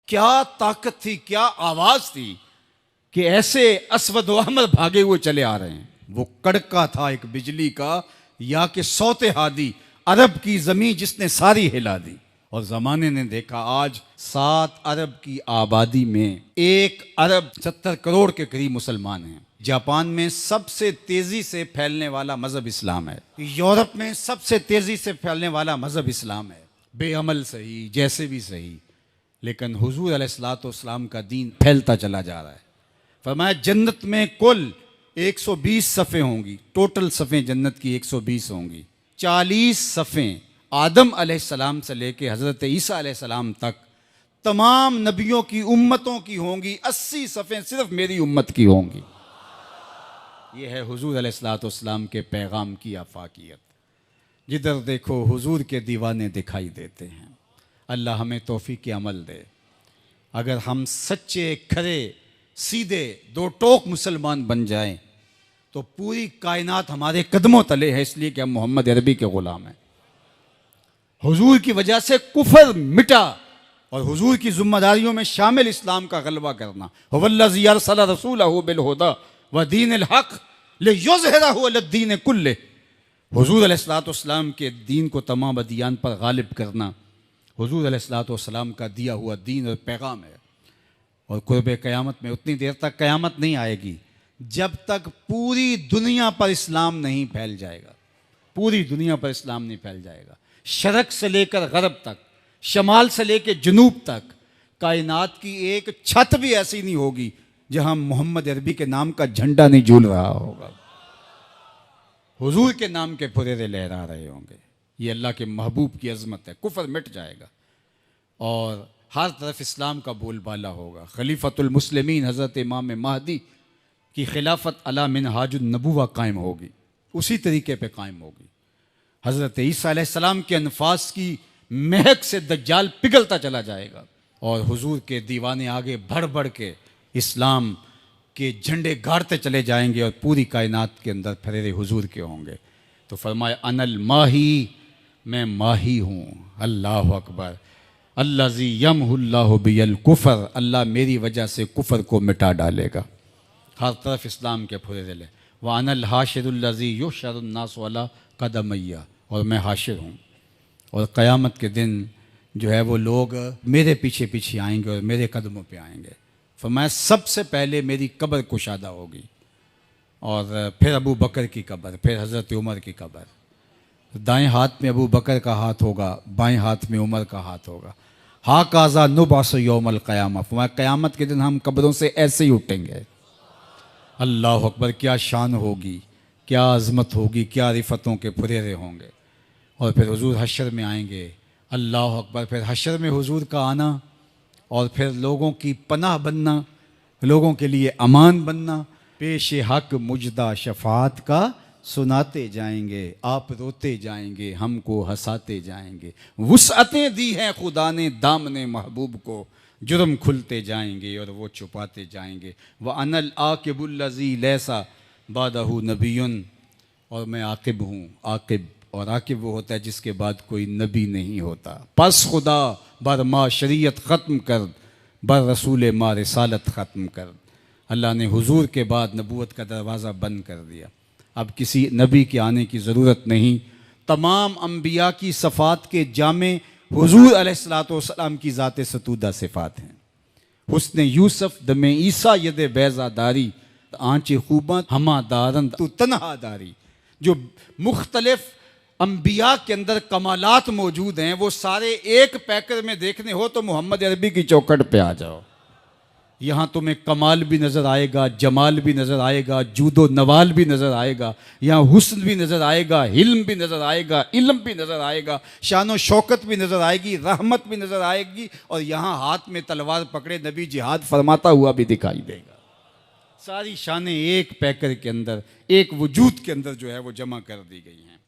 क्या ताकत थी, क्या आवाज थी कि ऐसे अस्वद व अहमर भागे हुए चले आ रहे हैं। वो कड़का था एक बिजली का, या कि सौते हादी अरब की जमीन जिसने सारी हिला दी। और जमाने ने देखा आज 7 अरब की आबादी में 1 अरब 70 करोड़ के करीब मुसलमान हैं। जापान में सबसे तेजी से फैलने वाला मजहब इस्लाम है। यूरोप में सबसे तेजी से फैलने वाला मजहब इस्लाम है। बेअमल सही, जैसे भी सही, लेकिन हुजूर अलैहिस्सलाम का दीन फैलता चला जा रहा है। फरमाया जन्नत में कुल 120 सफ़े होंगी, टोटल सफ़े जन्नत की 120 होंगी। 40 सफ़े आदम अलैहिस्सलाम से लेके हज़रत ईसा अलैहिस्सलाम तक तमाम नबियों की उम्मतों की होंगी। 80 सफ़े सिर्फ मेरी उम्मत की होंगी। ये है हुजूर अलैहिस्सलाम के पैगाम की आफाकियत। जिधर देखो हुजूर के दीवाने दिखाई देते हैं। अल्लाह हमें तौफीक अमल दे। अगर हम सच्चे खरे सीधे 2 टोक मुसलमान बन जाएं तो पूरी कायनात हमारे कदमों तले है, इसलिए कि हम मोहम्मद अरबी के ग़ुलाम हैं। हुजूर की वजह से कुफर मिटा और हुजूर की जिम्मेदारियों में शामिल इस्लाम का गलबा करना। हुवल्लज़ी अरसला रसूलहु बिल हुदा व दीनिल हक़ लियुज़हिरहु अलद्दीन कुल्लिह। हुजूर अलैहिस्सलाम के दीन को तमाम अदियान पर गालिब करना हुजूर अलैहिस्सलाम का दिया हुआ दीन और पैगाम है। और कुर्ब क़यामत में उतनी देर तक क़यामत नहीं आएगी जब तक पूरी दुनिया पर इस्लाम नहीं फैल जाएगा। पूरी दुनिया पर इस्लाम नहीं फैल जाएगा। शरक से लेकर गरब तक, शमाल से लेकर जनूब तक कायनात की एक छत भी ऐसी नहीं होगी जहां मोहम्मद अरबी के नाम का झंडा नहीं झूल रहा होगा, हुजूर के नाम के फुरेरे लहरा रहे होंगे। ये अल्लाह के महबूब की अजमत है। कुफर मिट जाएगा और हर तरफ इस्लाम का बोलबाला होगा। खलीफतुल मुस्लिमीन हज़रत इमाम महदी की खिलाफत अला मिनहाजुन नबुवा कायम होगी, उसी तरीके पे कायम होगी। हज़रत ईसा अलैहिस्सलाम के अनफास की महक से दज्जाल पिघलता चला जाएगा और हुजूर के दीवाने आगे बढ़ बढ़ के इस्लाम के झंडे गाड़ते चले जाएंगे और पूरी कायनात के अंदर फरेरे हुजूर के होंगे। तो फरमाया अनल माही, मैं माही हूँ। अल्लाह अकबर। अल्लाज़ी यमहुल्लाहु बियल कुफर, अल्लाह मेरी वजह से कुफर को मिटा डालेगा। हर तरफ इस्लाम के फुरेरे ले। व अनल हाशिरुल्लज़ी युहशरुन्नासु अला कदमैया, और मैं हाशिर हूँ और क़यामत के दिन जो है वो लोग मेरे पीछे पीछे आएंगे और मेरे कदमों पे आएंगे। फरमाया सबसे पहले मेरी कब्र कुशादा होगी और फिर अबू बकर की कब्र, फिर हज़रत उमर की कब्र। दाएं हाथ में अबू बकर का हाथ होगा, बाएं हाथ में उमर का हाथ होगा। हा काज़ा नुबास यौमल क़यामा, फरमाया क़यामत के दिन हम कब्रों से ऐसे ही उठेंगे। अल्लाह अकबर। क्या शान होगी, क्या अज़मत होगी, क्या रिफ़तों के फुरेरे होंगे। और फिर हुजूर हशर में आएंगे। अल्लाह अकबर। फिर हशर में हुजूर का आना और फिर लोगों की पनाह बनना, लोगों के लिए अमान बनना। पेश हक मुजदा शफात का सुनाते जाएंगे, आप रोते जाएंगे, हमको हंसाते जाएंगे। वुसअतें दी हैं खुदा ने दामने महबूब को, जुर्म खुलते जाएंगे और वो छुपाते जाएंगे। व अनल आकिबुल्लज़ी लैसा बादहु नबियुन, और मैं आकिब हूँ। आकिब, और आकिब वो होता है जिसके बाद कोई नबी नहीं होता। पस खुदा बर मा शरीयत ख़त्म कर, बर रसूल मा रिसालत ख़त्म कर। अल्लाह ने हुजूर के बाद नबूवत का दरवाज़ा बंद कर दिया। अब किसी नबी के आने की ज़रूरत नहीं। तमाम अम्बिया की सफ़ात के जामे हुजूर अलैहिस्सलाम की ज़ात सतूदा सिफ़ात हैं। हुस्न यूसुफ दमे ईसा यद बैज़ादारी, आँच खूबा हमा दारन तू तनहादारी। जो मुख्तलिफ अम्बिया के अंदर कमालात मौजूद हैं वो सारे एक पैकर में देखने हो तो मोहम्मद अरबी की चौखट पे आ जाओ। यहाँ तुम्हें कमाल भी नज़र आएगा, जमाल भी नज़र आएगा, जूदो नवाल भी नज़र आएगा। यहाँ हुस्न भी नज़र आएगा, हिल्म भी नज़र आएगा, इल्म भी नज़र आएगा, शान व शौकत भी नज़र आएगी, रहमत भी नज़र आएगी। और यहाँ हाथ में तलवार पकड़े नबी जिहाद फरमाता हुआ भी दिखाई देगा। सारी शानें एक पैकर के अंदर, एक वजूद के अंदर जो है वो जमा कर दी गई हैं।